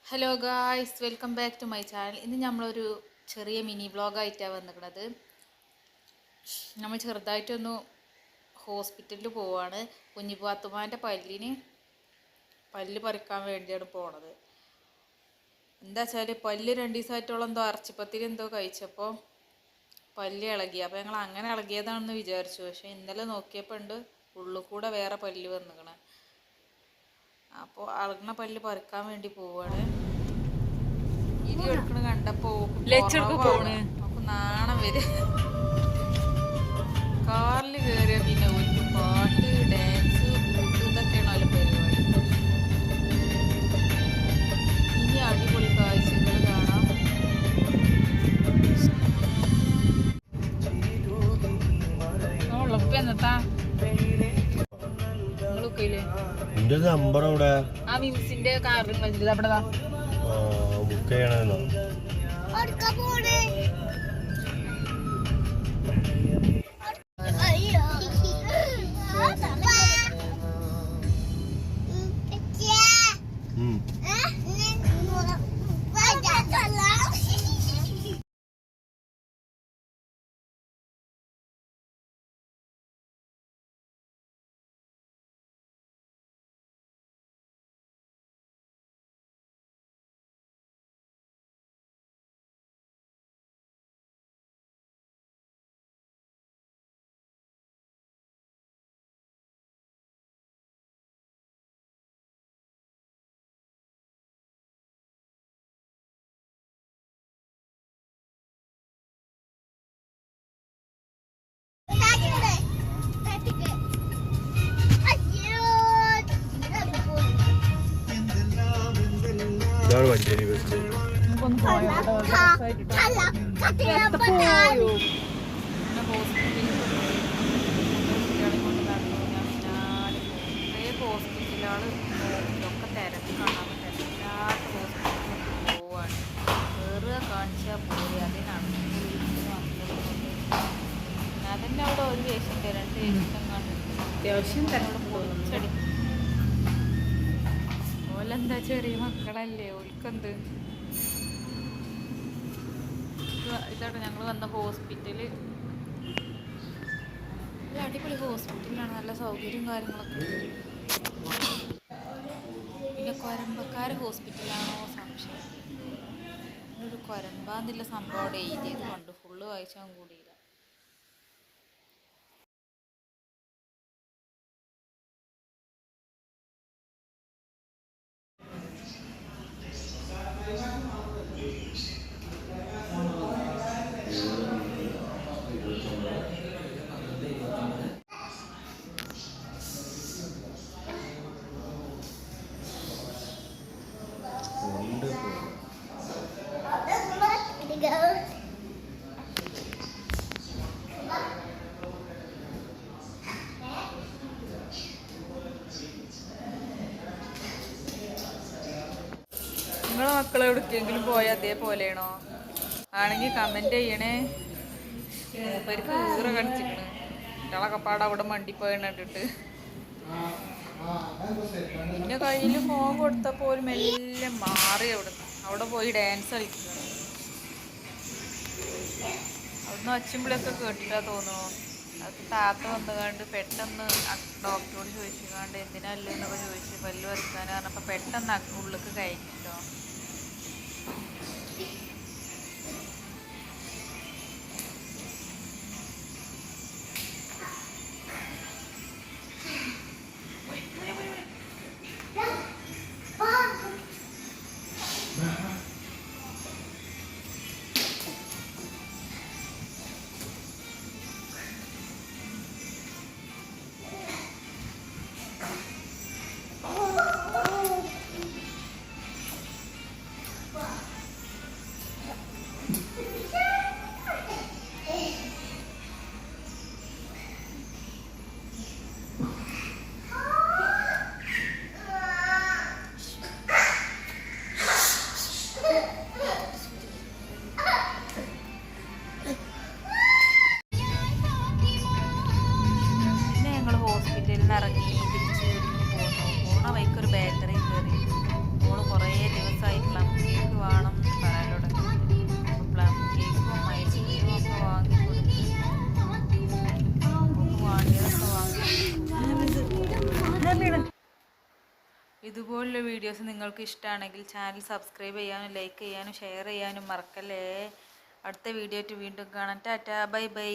Hello guys, welcome back to my channel. ഇന്ന് നമ്മളൊരു ചെറിയ മിനി വ്ളോഗായിട്ടാണ് വന്നിരിക്കുന്നത്. നമ്മൾ ചെറുതായിട്ടൊന്ന് ഹോസ്പിറ്റലിൽ പോവാണ്. കുഞ്ഞിപ്പാത്തുമാൻ്റെ പല്ല് പറിക്കാൻ വേണ്ടിയാണ് പോണത്. എന്താ വെച്ചാൽ പല്ല് 2 ദിവസമായിട്ടോളം എന്തോ ഇറച്ചിപ്പത്തിരി എന്തോ കഴിച്ചപ്പോൾ പല്ല് ഇളകി. അപ്പോൾ ഞങ്ങൾ അങ്ങനെ ഇളകിയതാണെന്ന് വിചാരിച്ചു. പക്ഷേ ഇന്നലെ നോക്കിയപ്പോൾ ഉണ്ട് ഉള്ളിൽ കൂടെ വേറെ പല്ല് വന്നിക്കണേ. അപ്പോൾ അളകണ പല്ല് പറിക്കാൻ വേണ്ടി പോവാണ്. ഇരി എടുക്കണ കണ്ടപ്പോ നമുക്ക് നാണം വരും. കാറിൽ കയറിയ പിന്നെ ഒരു പാട്ട്, ഡാൻസ്, കൂട്ട് ഇതൊക്കെയാണ് അവരുടെ പരിപാടി. ഇനി അടിപൊളി കാഴ്ചകൾ കാണാം. ആ മിംസിന്റെ കാറിൽ അവിടെ ബുക്ക് ചെയ്യണമെന്നോ? ഇതാണ് മഞ്ചേരി ബസ് സ്റ്റേഷൻ. ഹോസ്പിറ്റലുകൾ ഒക്കെ തിരക്കാണ്. തിരക്കില്ലാത്ത ഹോസ്പിറ്റലിൽ പോവാണ്. കയറുക, കാണിച്ചാൽ പോയി. അതിനാണ് അതന്നെ. അവിടെ ഒരു പേഷ്യൻ്റ് 2 പേഷ്യൻ്റ് അത്യാവശ്യം പൊളിച്ചടി. ഓലെന്താ ചെറിയ മക്കളല്ലേ, ഓൽക്കെന്ത്. ഇതാണ് ഞങ്ങൾ വന്ന ഹോസ്പിറ്റല്. അടിപൊളി ഹോസ്പിറ്റലാണ്, നല്ല സൗകര്യം കാര്യങ്ങളൊക്കെ. പിന്നെ കൊരമ്പക്കാർ ഹോസ്പിറ്റലാണോ സംശയം. ഒരു കൊരമ്പാന്നുള്ള സംഭവം അവിടെ എഴുതിയത് കണ്ടു. ഫുള്ള് വായിച്ചാൽ കൂടിയില്ല. നിങ്ങളെ മക്കൾ എവിടേക്കെങ്കിലും പോയാൽ അതേപോലെയാണോ? ആണെങ്കിൽ കമൻറ്റ് ചെയ്യണേ. മൂപ്പർക്ക് ഈറ കണിച്ചിക്കണ്. കുട്ടികളൊക്കെ പാടെ അവിടെ മണ്ടിപ്പോയി കണ്ടിട്ട്. പിന്നെ കയ്യിൽ ഫോൺ കൊടുത്തപ്പോൾ ഒരു മെല്ലെ മാറി. അവിടെ പോയി ഡാൻസ് കളിക്കുകയാണ്. അവിടുന്ന് ഒച്ചമ്പിളൊക്കെ കേട്ടിട്ടാ തോന്നുന്നു. അത് താത്ത വന്നുകൊണ്ട് പെട്ടെന്ന് ഡോക്ടറോട് ചോദിച്ചുകൊണ്ട് എന്തിനല്ലേ എന്നൊക്കെ ചോദിച്ച് പല്ല് വരയ്ക്കാൻ പറഞ്ഞപ്പോൾ പെട്ടെന്ന് ഉള്ളിലേക്ക് കയറ്റിട്ടോ. ഇതുപോലുള്ള വീഡിയോസ് നിങ്ങൾക്ക് ഇഷ്ടമാണെങ്കിൽ ചാനൽ സബ്സ്ക്രൈബ് ചെയ്യാനും ലൈക്ക് ചെയ്യാനും ഷെയർ ചെയ്യാനും മറക്കല്ലേ. അടുത്ത വീഡിയോ ആയിട്ട് വീണ്ടും കാണാം. Tata, bye bye.